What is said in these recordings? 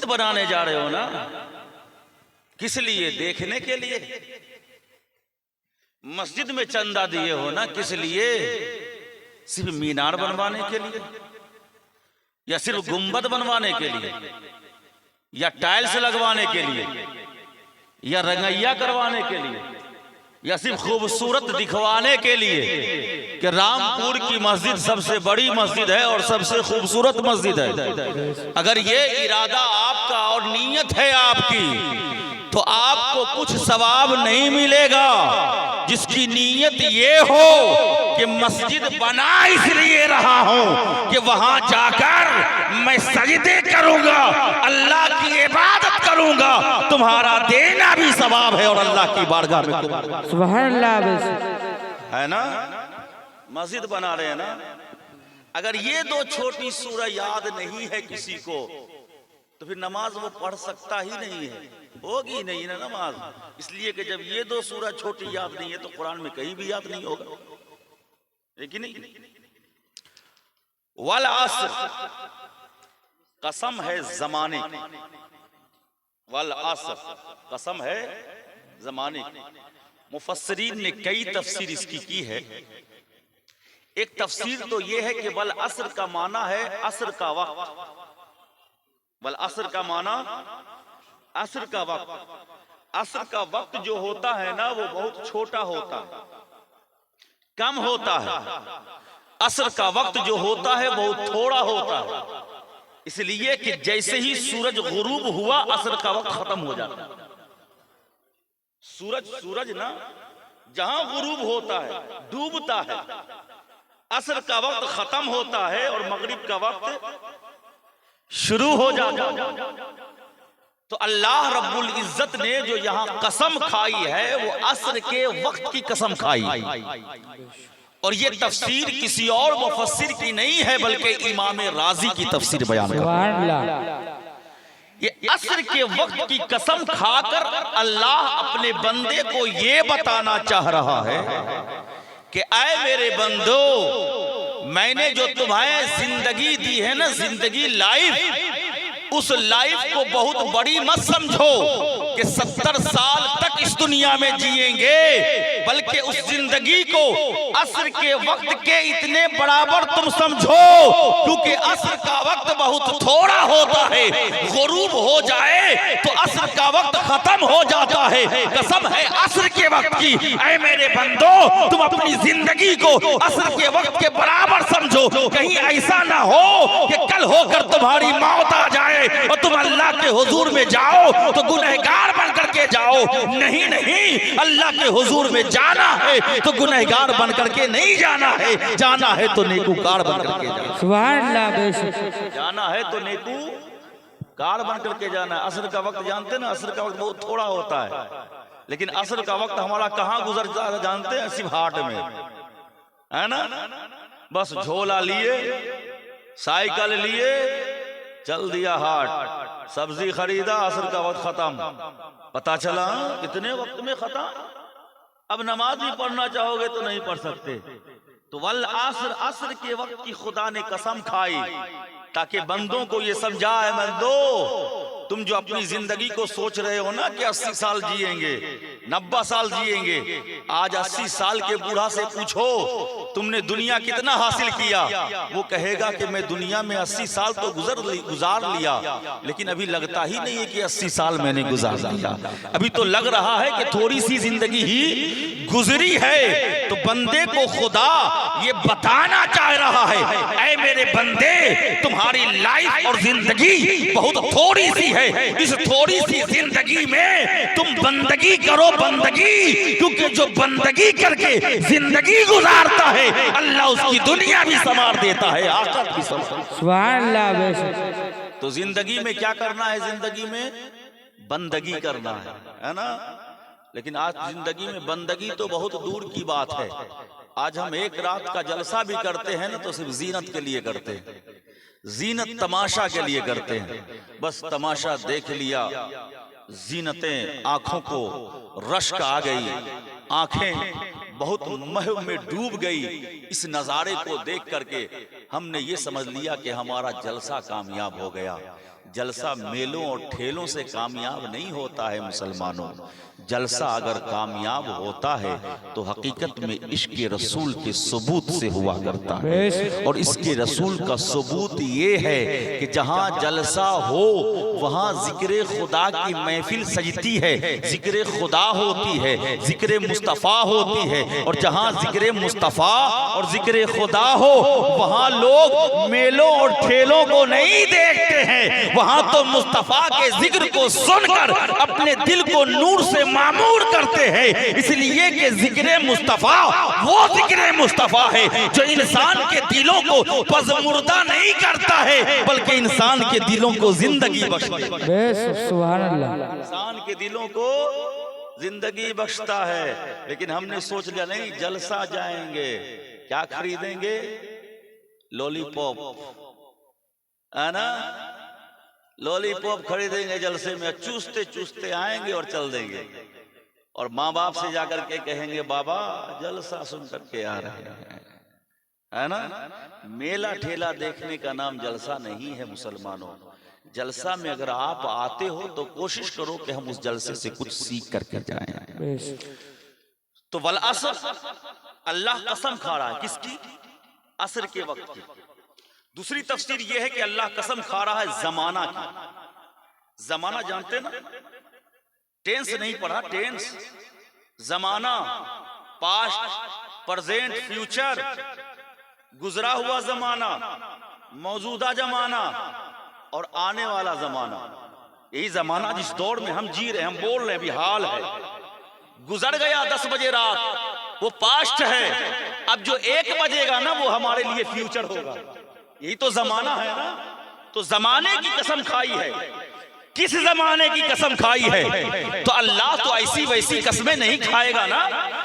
मस्जिद बनाने जा रहे हो ना, किस लिए? देखने के लिए। मस्जिद में चंदा दिए हो ना, किस लिए? सिर्फ मीनार बनवाने के लिए, या सिर्फ गुंबद बनवाने के लिए, या टाइल्स लगवाने के लिए, या रंगैया करवाने के लिए, या सिर्फ खूबसूरत दिखवाने के लिए कि रामपुर की मस्जिद सबसे बड़ी मस्जिद है और सबसे खूबसूरत मस्जिद है। अगर ये इरादा आपका और नीयत है आपकी, तो आपको कुछ सवाब नहीं मिलेगा। जिसकी नीयत ये हो कि मस्जिद बना इसलिए रहा हूं कि वहां जाकर मैं सजदे करूंगा, अल्लाह की इबादत करूंगा, तुम्हारा देना भी सवाब है और अल्लाह की बारगाह में सुभान अल्लाह है ना। मस्जिद बना रहे हैं ना। अगर ये दो छोटी सूरह याद नहीं है किसी को, तो फिर नमाज वो पढ़ सकता ही नहीं है, होगी नहीं ना नमाज। इसलिए कि जब ये दो सूरह छोटी याद नहीं है तो कुरान में कहीं भी याद नहीं होगा, है कि नहीं। वल असर, कसम है जमाने, वल असर, कसम है जमाने। मुफस्सिरीन ने कई तफसीर इसकी की है। एक तफसीर तो ये है कि वल असर का माना है असर का वक्त। वल असर का माना असर का वक्त। असर का वक्त जो होता है ना, वो बहुत छोटा होता है, कम होता है। असर का वक्त जो होता है बहुत थोड़ा होता है, इसलिए कि जैसे ही सूरज गुरूब हुआ असर का वक्त खत्म हो जाता है। सूरज ना जहां गुरूब होता है, डूबता है, असर का वक्त खत्म होता है और मगरिब का वक्त शुरू हो जाता है। तो अल्लाह रब्बुल इज्जत ने जो यहां कसम खाई है, वो असर के वक्त की कसम खाई। और ये तफसीर किसी और मुफस्सिर की नहीं है, बल्कि इमाम राजी की तफसीर बयान कर। ये असर के वक्त की कसम खाकर अल्लाह अपने बंदे को ये बताना चाह रहा है कि ऐ मेरे बंदो, मैंने जो तुम्हें जिंदगी दी है ना, जिंदगी लाइफ, उस लाइफ को बहुत बड़ी मत समझो कि 70 साल तक इस दुनिया में जिएंगे, बल्कि उस जिंदगी को असर के वक्त के इतने बराबर तुम समझो, क्योंकि असर का वक्त बहुत थोड़ा होता है। गुरूब हो जाए तो असर का वक्त खत्म हो जाता है। कसम है असर के वक्त की, ऐ मेरे बंदो, तुम अपनी जिंदगी को असर के वक्त के बराबर समझो। कहीं ऐसा ना हो कि कल होकर तुम्हारी मौत आ जाए और तुम अल्लाह के हुजूर में जाओ तो गुनहगार बन करके जाओ। नहीं नहीं, अल्लाह के हुजूर में जाना है तो गुनहगार बन करके नहीं जाना है, जाना है तो नेकूकार बन करके जाना। सुभान अल्लाह। जाना है तो नेकूकार बन करके जाना। असर का वक्त जानते ना, असर का वक्त बहुत थोड़ा होता है, लेकिन असर का वक्त हमारा कहाँ गुजर जाता जानते हैं? सिर्फ हाट में, है ना। बस झोला लिए, साइकिल लिए, चल दिया हाट, सब्जी खरीदा, असर का वक्त खत्म। पता चला कितने वक्त में खत्म। अब नमाज भी पढ़ना चाहोगे तो नहीं पढ़ सकते। तो वल असर, असर के वक्त की खुदा ने कसम खाई ताकि बंदों को ये समझाए, बंदो तुम जो अपनी जिंदगी को सोच रहे हो ना कि 80 साल जिएंगे, 90 साल जिएंगे, आज 80 साल के बूढ़ा से पूछो तुमने दुनिया कितना हासिल किया, वो कहेगा कि मैं दुनिया में 80 साल तो गुजार लिया, लेकिन अभी लगता ही नहीं है कि 80 साल मैंने गुजार लिया। अभी तो लग रहा है कि थोड़ी सी जिंदगी ही गुजरी है। तो बंदे को खुदा ये बताना चाह रहा है, ऐ मेरे बंदे, तुम्हारी लाइफ और जिंदगी बहुत थोड़ी सी है। इस थोड़ी सी जिंदगी में तुम बंदगी करो, बंदगी, क्योंकि जो बंदगी करके जिंदगी गुजारता है अल्लाह उसकी दुनिया भी संवार देता है, आखिरत भी संवार। तो जिंदगी में क्या करना है? जिंदगी में बंदगी करना है ना। लेकिन आज जिंदगी में बंदगी तो बहुत दूर की बात है। आज हम एक रात का जलसा भी करते हैं ना, तो सिर्फ जीनत के लिए करते हैं, जीनत तमाशा के लिए करते हैं। बस तमाशा देख लिया, जीनतें आंखों को रश्क आ गई, आंखें बहुत महव में डूब गई। इस नजारे को देख करके हमने ये समझ लिया कि हमारा जलसा कामयाब हो गया। जलसा मेलों और ठेलों से कामयाब नहीं होता है मुसलमानों। जलसा अगर कामयाब होता है तो हकीकत में इश्क रसूल के सबूत से हुआ करता है। और इसके रसूल का सबूत ये है कि जहाँ जलसा हो वहाँ जिक्र खुदा की महफिल सजती है, जिक्र खुदा होती है, जिक्र मुस्तफ़ा होती है। और जहाँ जिक्र मुस्तफ़ा और जिक्र खुदा हो वहाँ लोग मेलों और ठेलों को नहीं देखते हैं, वहाँ तो मुस्तफ़ा के जिक्र को सुनकर अपने दिल को नूर से मामूर करते हैं। इसलिए कि जिक्र मुस्तफ़ा वो जिक्र मुस्तफ़ा है जो इंसान के दिलों को पज़मुर्दा नहीं करता है बल्कि इंसान के दिलों को जिंदगी बख्शता है। सुभान अल्लाह। इंसान के दिलों को जिंदगी बख्शता है। लेकिन हमने सोच लिया नहीं, जलसा जाएंगे, क्या खरीदेंगे? लॉलीपॉप, है ना? लॉलीपॉप खरीदेंगे जलसे में, चूसते चूसते आएंगे और चल देंगे। और माँ बाप से जाकर के कहेंगे बाबा जलसा सुन करके आ रहे हैं, है ना? मेला ठेला देखने का नाम जलसा नहीं है मुसलमानों। जलसा में अगर आप आते हो तो कोशिश करो कि हम उस जलसे से कुछ सीख करके जाएं। तो वल असर, अल्लाह कसम खा रहा है किसकी? असर के वक्त की। दूसरी तफसीर यह है कि अल्लाह कसम खा रहा है जमाना की। जमाना जानते ना, टेंस नहीं पढ़ा, टेंस, जमाना, पास्ट, प्रेजेंट, फ्यूचर, गुजरा हुआ जमाना, मौजूदा जमाना और आने वाला जमाना। यही जमाना जिस दौर में हम जी रहे हैं, हम बोल रहे हैं, अभी हाल है। गुजर गया 10 बजे रात, वो पास्ट है। अब जो 1 बजेगा ना वो हमारे लिए फ्यूचर होगा। यही तो जमाना है ना। तो जमाने की कसम खाई है। किस जमाने की कसम खाई है? तो अल्लाह तो ऐसी वैसी कसमें नहीं खाएगा ना।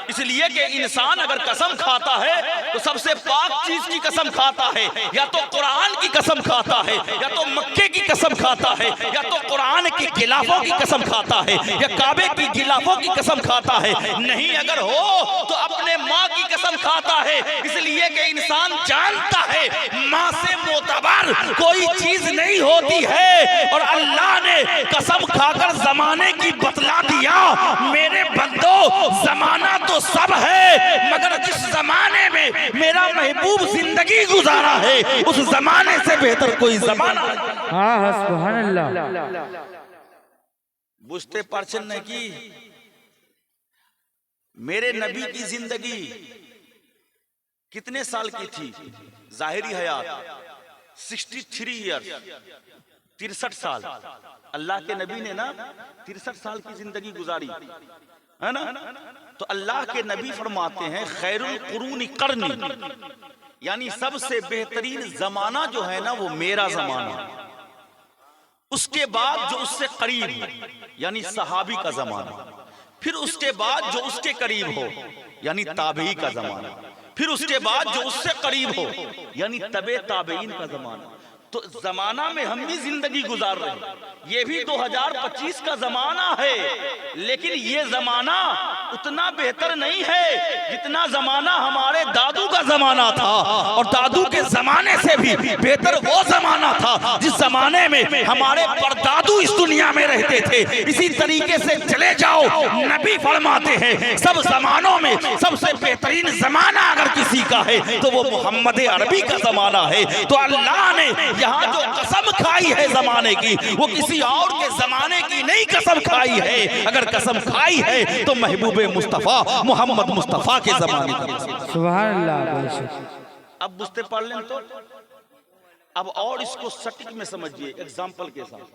इसलिए कि इंसान अगर कसम खाता है तो सबसे पाक चीज की कसम खाता है। या तो कुरान की कसम खाता है, या तो मक्के की कसम खाता है, या तो कुरान की गिलाफों की कसम खाता है, या काबे की गिलाफों की कसम खाता है। नहीं अगर हो तो अपने माँ की कसम खाता है। इसलिए कि इंसान जानता है माँ से मोतबर कोई चीज नहीं होती है। और अल्लाह ने कसम खाकर जमाने की बतला दिया, मेरे बंदो जमाना तो सब है मगर जिस जमाने में मेरा महबूब जिंदगी गुजारा है उस जमाने से बेहतर कोई जमाना नहीं। हाँ सुभान अल्लाह। बुझते परचन ने की मेरे नबी की जिंदगी कितने साल की थी? जाहिरी हयात 63 ईयर्स, 63 साल। अल्लाह के नबी ने ना 63 साल की जिंदगी गुजारी, है ना? तो अल्लाह के नबी फरमाते हैं खैरुल कुरूनी करनी, यानी सबसे बेहतरीन जमाना जो है ना वो मेरा जमाना। उसके बाद जो उससे करीब यानी सहाबी का जमाना, फिर उसके बाद जो उसके करीब हो यानी ताबई का जमाना, फिर उसके बाद जो उससे करीब हो यानी तबे ताबईन का जमाना। तो जमाना में हम भी जिंदगी गुजार रहे हैं। ये भी 2025 का जमाना है, लेकिन ये जमाना उतना बेहतर नहीं है जितना जमाना हमारे दादू का जमाना था। और दादू के जमाने से भी बेहतर वो जमाना था जिस जमाने में हमारे परदादू इस दुनिया में रहते थे। इसी तरीके से चले जाओ, नबी फरमाते हैं सब जमानों में सबसे बेहतरीन जमाना अगर किसी का है तो वो मोहम्मद अरबी का जमाना है। तो अल्लाह ने यहाँ जो कसम खाई है जमाने की वो किसी और के जमाने की नहीं कसम खाई है। अगर कसम खाई है तो महबूबे मुस्तफा मोहम्मद मुस्तफा के जमाने की। सुभान अल्लाह। अब बुझते पढ़ लें तो अब और इसको सटीक में समझिए एग्जाम्पल के साथ।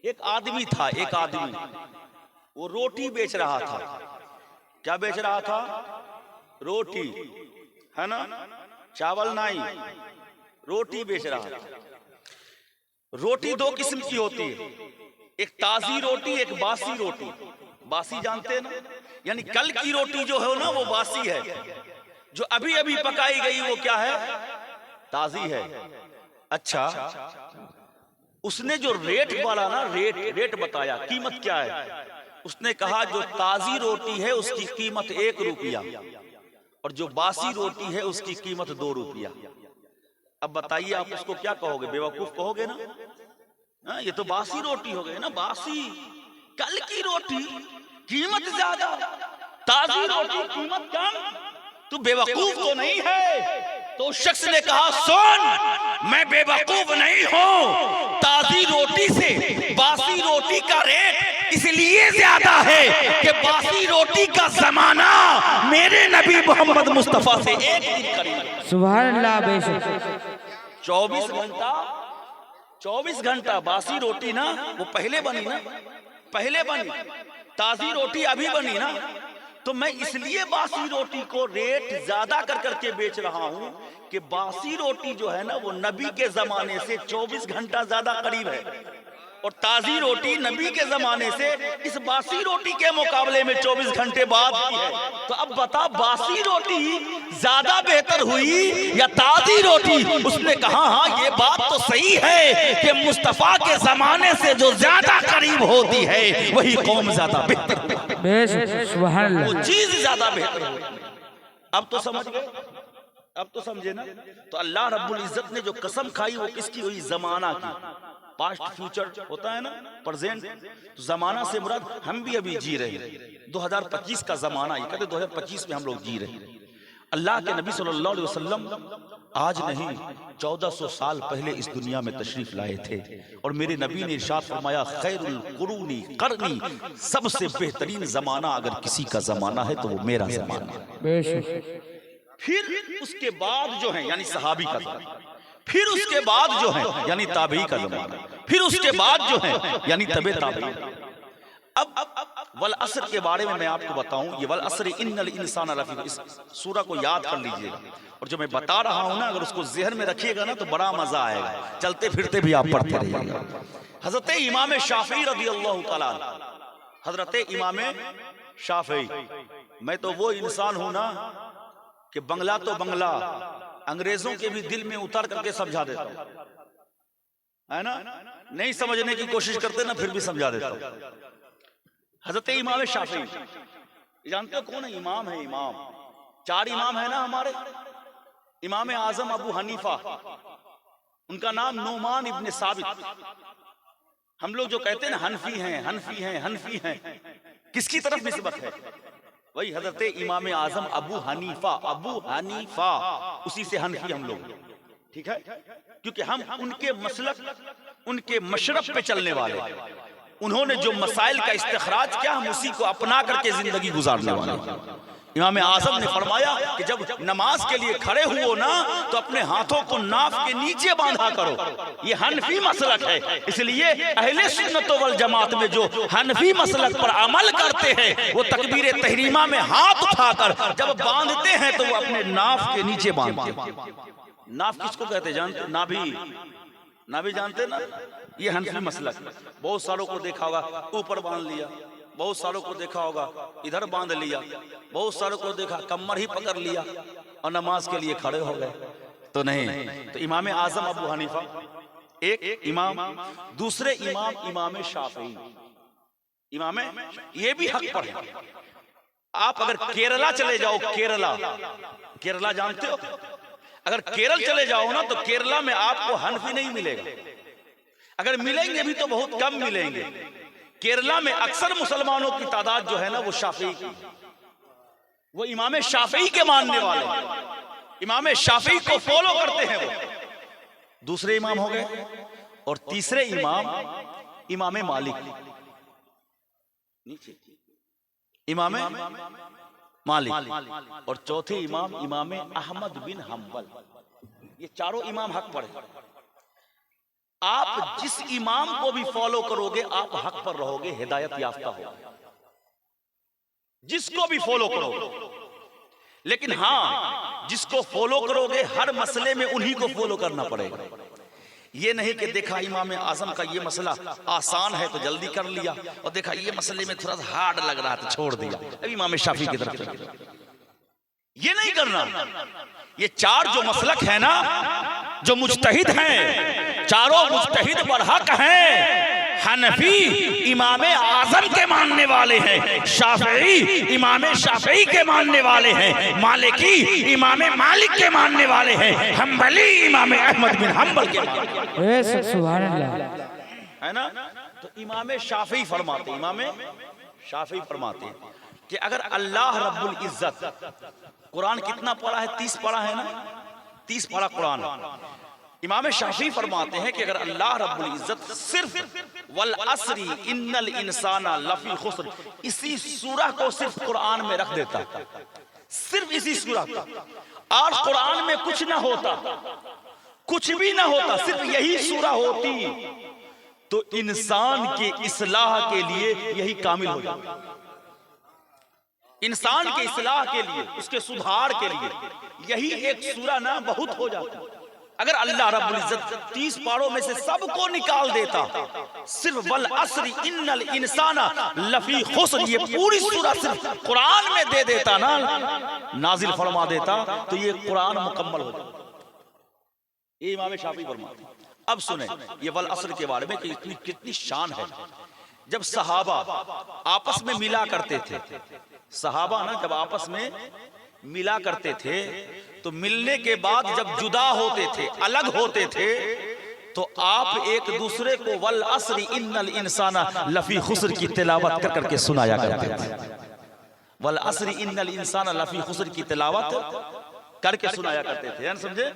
एक आदमी था, एक आदमी वो रोटी बेच रहा था। क्या बेच रहा था? रोटी, है ना? चावल नहीं, रोटी बेच रहा था। रोटी 2 किस्म की होती है, एक ताजी रोटी, एक बासी रोटी। बासी जानते हैं ना, यानी कल की रोटी जो है ना वो बासी है, जो अभी अभी पकाई गई वो क्या है? ताजी है। अच्छा, उसने जो रेट वाला ना रेट बताया, कीमत क्या है? उसने कहा जो ताजी रोटी है उसकी कीमत 1 रुपया और जो बासी रोटी है उसकी कीमत 2 रुपया। अब बताइए आप उसको क्या कहोगे? बेवकूफ कहोगे ना? हाँ, ये तो बासी रोटी हो गई ना, बासी। कल की रोटी कीमत ज्यादा, ताजी रोटी कीमत कम। तू बेवकूफ तो नहीं है? तो उस शख्स ने कहा, सुन, मैं बेवकूफ नहीं हूं। ताजी रोटी से बासी रोटी का रेट इसलिए ज्यादा है कि बासी रोटी का जमाना मेरे नबी मोहम्मद मुस्तफा से एक दिन करीब। सुभान अल्लाह बेशक। 24 घंटा बासी रोटी ना, वो पहले बनी ना, पहले बनी। ताजी रोटी अभी बनी ना। तो मैं इसलिए बासी रोटी को रेट ज्यादा कर करके बेच रहा हूं कि बासी रोटी जो है ना, वो नबी के जमाने से 24 घंटा ज्यादा करीब है, और ताजी रोटी नबी के जमाने से इस बासी रोटी के मुकाबले में 24 घंटे बाद की है। तो अब बता, बासी रोटी ज्यादा बेहतर हुई या ताजी रोटी? उसने कहा, हाँ, ये बात तो सही है कि मुस्तफा के जमाने से जो ज्यादा करीब होती है वही कौम ज्यादा बेहतर, बेशक। सुभान अल्लाह। वो चीज ज्यादा बेहतर होती। अब तो समझ गए, अब तो समझे ना? तो अल्लाह रब्बुल इज्जत ने जो कसम खाई वो किसकी हुई? जमाना की। पास्ट फ्यूचर होता है ना, प्रेजेंट। तो जमाना से मुराद हम भी अभी जी रहे हैं, 2025 का जमाना। ये कहते 2025 में हम लोग जी रहे हैं। अल्लाह के नबी सल्लल्लाहु अलैहि वसल्लम आज नहीं 1400 साल पहले इस दुनिया में तशरीफ लाए थे, और मेरे नबी ने इरशाद फरमाया, खैरुल कुरूनी करनी, सबसे बेहतरीन जमाना अगर किसी का जमाना है तो वो मेरा जमाना है। बेशक। फिर उसके बाद जो है यानी सहाबी का जमाना, फिर उसके बाद जो है यानी ताबई का जमाना, फिर उसके बाद जो है यानी तबे ताबई। अब वल असर के बारे में मैं आपको बताऊं, ये वल असर इन्नल इंसान लफी, इस सूरा को याद कर लीजिएगा, और जो मैं बता रहा हूं ना, अगर उसको ज़हन में रखिएगा ना तो बड़ा मजा आएगा, चलते फिरते भी आप पढ़ते रहिएगा। हजरत इमाम शाफी रज़ियल्लाहु ताला, हजरत इमाम शाफी, मैं तो वो इंसान हूं ना कि बंगला तो बंगला अंग्रेजों के भी दिल में उतार करके समझा देता हूं, है ना? नहीं समझने की कोशिश करते ना, फिर भी समझा देता हूं। हजरत इमाम शाफी, जानते हो कौन है? इमाम है, इमाम। 4 इमाम है ना हमारे। इमाम आजम अबू हनीफा, उनका नाम नोमान इब्न साबित। हम लोग जो कहते हैं ना हनफी हैं, हनफी हैं, हनफी हैं, किसकी तरफ निस्बत है? वही हजरत इमाम आजम अबू हनीफा, अबू हनीफा, उसी से हनफी हम लोग, ठीक है? क्योंकि हम उनके मसलक, उनके मशरब पे चलने वाले। उन्होंने जो मसाइल का इस्तिखराज किया, हम उसी को अपना करके जिंदगी गुजारने वाले। इमाम आजम ने फरमाया कि जब नमाज के लिए खड़े हुओ ना, तो अपने हाथों को नाफ के नीचे बांधा करो। ये हनफी मसलक है, इसलिए अहले सुन्नत वल जमात में जो हनफी मसलक पर अमल करते हैं, वो तकबीर तहरीमा में हाथ उठाकर जब बांधते हैं तो वो अपने नाफ के नीचे बांधते हैं। नाफ किसको कहते जानते? नाभि, नाभि जानते ना? ये हनफी मसलक। बहुत सारों को देखा होगा ऊपर बांध लिया, बहुत सारों को देखा होगा इधर बांध लिया, बहुत सारों को देखा कमर ही पकड़ लिया और नमाज के लिए खड़े हो गए। तो नहीं, तो इमाम आजम अबू हनीफा एक इमाम, दूसरे इमाम इमाम शाफी। इमाम ये भी हक पर है। आप अगर केरला चले जाओ, केरला, केरला जानते हो? अगर केरल चले जाओ ना, तो केरला में आपको हनफी नहीं मिलेगा। अगर मिलेंगे भी तो बहुत कम मिलेंगे। केरला में अक्सर मुसलमानों की तादाद जो है ना, वो शाफी की, वो इमाम शाफी के मानने वाले, इमाम शाफी को फॉलो करते हैं। वो दूसरे इमाम हो गए, और तीसरे इमाम इमाम मालिक, नीचे इमाम मालिक, और चौथे इमाम इमाम अहमद बिन हम्बल। ये चारों इमाम हक पर है। आप जिस इमाम को भी फॉलो करोगे आप हक पर रहोगे, हिदायत याफ्ता हो, जिसको भी फॉलो करोगे। लेकिन हाँ, जिसको फॉलो करोगे हर मसले में उन्हीं को फॉलो करना पड़ेगा। ये नहीं कि देखा इमाम आजम का ये मसला आसान है तो जल्दी कर लिया, और देखा ये मसले में थोड़ा सा हार्ड लग रहा था छोड़ दिया, अभी इमाम शाफी की तरफ। ये नहीं करना। ये 4 जो मसलक है ना, जो मुज्तहिद हैं, चारों मुज्तहिद पर हक हैं। हनफी इमाम आजम के मानने वाले हैं, शाफई इमाम शाफई के मानने वाले हैं, मालिकी इमाम मालिक के मानने वाले हैं, हम्बली इमाम अहमद बिन हम्बल के मानने वाले हैं। सुभान अल्लाह। है ना। तो इमाम शाफी फरमाते, इमाम शाफी फरमाते कि अगर अल्लाह रब्बुल इज्जत, कुरान कितना पढ़ा है? 30 पढ़ा है ना, 30 पढ़ा कुरान। इमाम शाफी फरमाते हैं कि अगर अल्लाह रब्बुल इज्जत सिर्फ वल असरी इन्नल इंसाना लफी खुस्र, इसी सूरह को सिर्फ कुरान में रख देता, सिर्फ इसी सूरह को, आज कुरान में कुछ ना होता, कुछ भी ना होता, सिर्फ यही सूरह होती, तो इंसान के इस्लाह के लिए यही कामिल हो जाता। इंसान के इस्लाह के लिए, उसके सुधार के लिए यही एक सूरह ना बहुत हो जाता। अगर अल्लाह रब्बुल इज्जत 30 पारों में से सबको निकाल देता, सिर्फ वल असरी इन्नल इंसाना लफी खुस्र, ये पूरी सूरह सिर्फ कुरान में दे देता ना, नाजिल फरमा देता, तो ये कुरान मुकम्मल हो जाता। ये इमाम शाफी फरमाते। अब सुने ये वल असर के बारे में कि कितनी शान है। जब सहाबा आपस में मिला करते थे, सहाबा ना जब आपस में मिला करते थे, तो मिलने के बाद जब जुदा होते थे, अलग होते थे, तो आप एक दूसरे को वल असरी इन्नल इंसाना लफी खुस्र की तिलावत कर करके सुनाया करते थे। वल असरी इन्नल इंसाना लफी खुस्र की तिलावत करके सुनाया करते थे, समझे।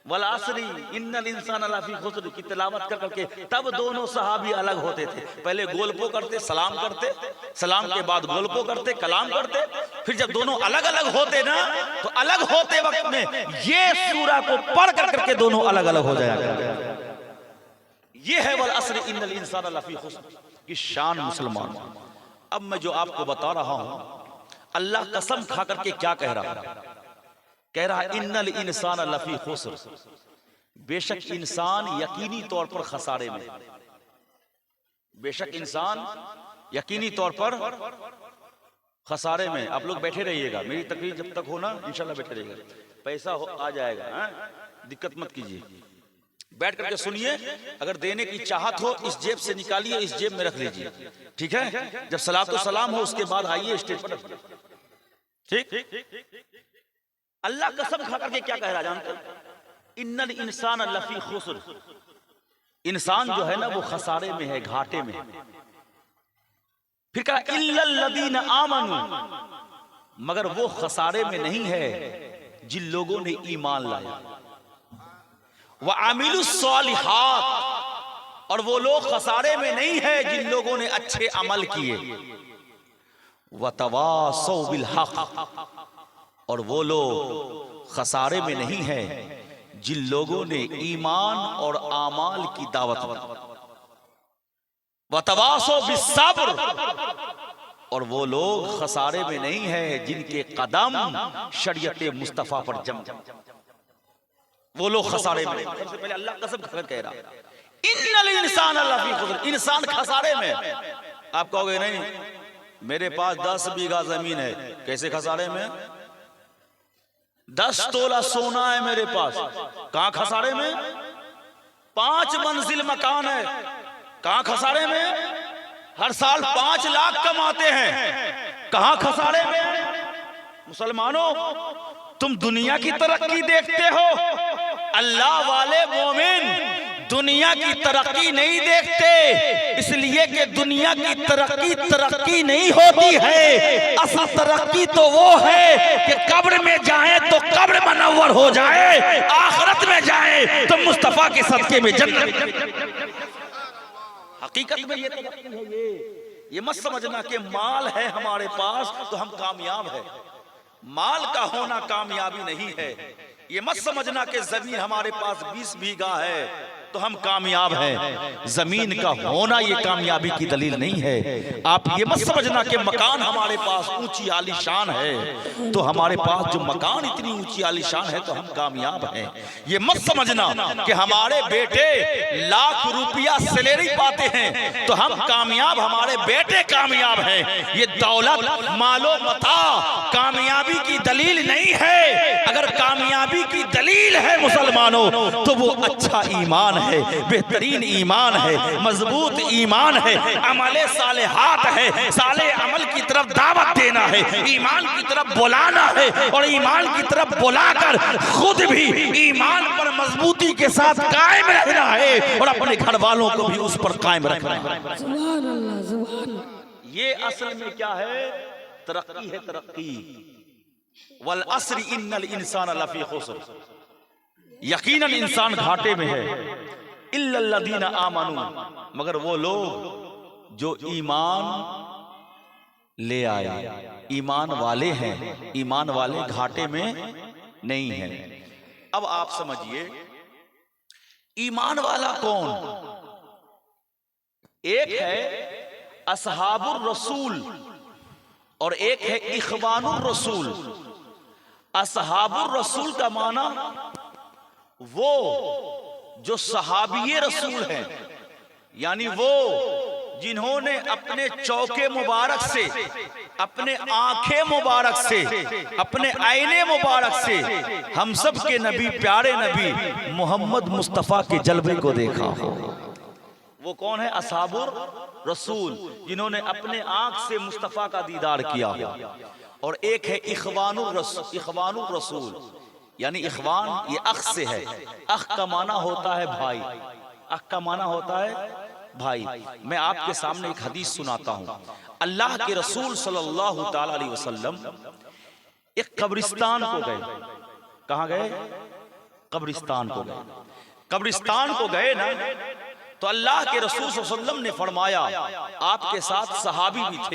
वल असरी इन्नल इंसाना लफी खुस्र की तिलावत कर करके तब दोनों सहाबी अलग होते थे। पहले गोलपो करते, सलाम करते, सलाम के बाद गोलपो करते, कलाम करते, फिर जब दोनों अलग अलग होते ना, तो अलग होते वक्त में ये सूरह को पढ़ कर करके दोनों अलग अलग हो जाया करते। ये है वल असरी इन्नल इंसाना लफी खुस्र की शान मुसलमान। अब मैं जो आपको बता रहा हूं, अल्लाह कसम खा करके क्या कह रहा है? कह रहा है इन्नल इंसान लफी खुस्र, बेशक इंसान यकीनी तौर पर खसारे में, बेशक इंसान यकीनी तौर पर खसारे में। आप लोग बैठे रहिएगा, मेरी तकरीर जब तक हो ना इंशाल्लाह बैठे रहिएगा, पैसा आ जाएगा, दिक्कत मत कीजिए, बैठ करके सुनिए। अगर देने की चाहत हो इस जेब से निकालिए, इस जेब में रख लीजिए, ठीक है। जब सलातो सलाम हो उसके बाद आइए स्टेज पर, ठीक। अल्लाह कसम खा करके क्या कह रहा जानते? इन्नल इंसान लफी खुस्र, इंसान जो है ना वो खसारे में है, घाटे में। फिर कहा इल्लल लदीन आमनू, मगर वो खसारे में नहीं है जिन लोगों ने ईमान लाया, व आमिलुस सालिहात, और वो लोग खसारे में नहीं है जिन लोगों ने अच्छे अमल किए, व तवासौ बिल हक, और वो लोग खसारे में नहीं है जिन लोगों ने ईमान और आमाल की दावत दी, वतवासो बिस्सब्र, और वो लोग खसारे में नहीं है जिनके कदम शरीयत मुस्तफा पर जम, वो लोग खसारे में। सबसे पहले अल्लाह कसम खाकर कह रहा इन्नल इंसान लफी खुस्र, इंसान खसारे में। आप कहोगे नहीं मेरे पास 10 बीघा जमीन है, कैसे खसारे में? 10 तोला सोना है मेरे पास, कहां खसारे में? 5 मंजिल मकान है, कहां खसारे में? हर साल 5 लाख कमाते हैं, कहां खसारे में? मुसलमानों, तुम दुनिया की तरक्की देखते हो, अल्लाह वाले मोमिन दुनिया की तरक्की नहीं देखते, इसलिए कि दुनिया की तरक्की नहीं होती है। असल तरक्की तो वो है कि कब्र में जाए तो कब्र मनव्वर हो जाए, आखिरत में जाए तो मुस्तफा के सदके में जन्नत। हकीकत में ये तरक्की है। ये मत समझना कि माल है हमारे पास तो हम कामयाब है, माल का होना कामयाबी नहीं है। ये मत समझना कि जमीन हमारे पास 20 बीघा है तो हम कामयाब हैं, जमीन का होना ये कामयाबी की दलील नहीं है। आप ये मत समझना कि मकान हमारे पास ऊंची आलीशान है तो हमारे पास जो मकान इतनी ऊंची आलीशान है तो हम कामयाब हैं। ये मत समझना कि हमारे बेटे लाख रुपया सैलरी पाते हैं तो हम कामयाब, हमारे बेटे कामयाब हैं। ये दौलत मालो मता कामयाबी की दलील नहीं है। अगर कामयाबी की दलील है मुसलमानों तो वो अच्छा ईमान है, है, बेहतरीन ईमान है, मजबूत ईमान है, अमले सालेहात है, साले अमल की तरफ दावत देना है, ईमान की तरफ बुलाना है और ईमान की तरफ बुलाकर खुद भी ईमान पर मजबूती के साथ कायम रहना है और अपने घर वालों को भी उस पर कायम रखना है। सुभान अल्लाह, सुभान अल्लाह। ये असल में क्या है? तरक्की है, तरक्की। वल अस्र इन्नल इंसान लफी खुस्र, यकीनन इंसान घाटे में है, इल्लल्लज़ीना आमनू, मगर वो लोग जो ईमान ले आए, ईमान वाले हैं, ईमान वाले घाटे में नहीं हैं। अब आप समझिए ईमान वाला कौन? एक है असहाबुर रसूल और एक है इखवानुर रसूल। असहाबुर रसूल का माना वो जो सहाबिये रसूल हैं, यानी वो जिन्होंने अपने चौके मुबारक से, अपने आंखें मुबारक से, अपने आईने मुबारक से हम सब के नबी, प्यारे नबी मोहम्मद मुस्तफ़ा के जलवे को देखा हो। वो कौन है? असहाबुर रसूल, जिन्होंने अपने आंख से मुस्तफ़ा का दीदार किया हो। और एक है इखवानुर रसूल, यानी इखवान ये अख से है। अख का माना होता है भाई, अख का माना होता है भाई। मैं आपके सामने एक हदीस सुनाता हूं। अल्लाह के रसूल सल्लल्लाहु ताला अलैहि वसल्लम एक कब्रिस्तान को गए। कहां गए? कब्रिस्तान को गए। कब्रिस्तान को गए ना, तो अल्लाह के रसूल सल्लल्लाहु अलैहि वसल्लम ने फरमाया, आपके साथ सहाबी भी थे।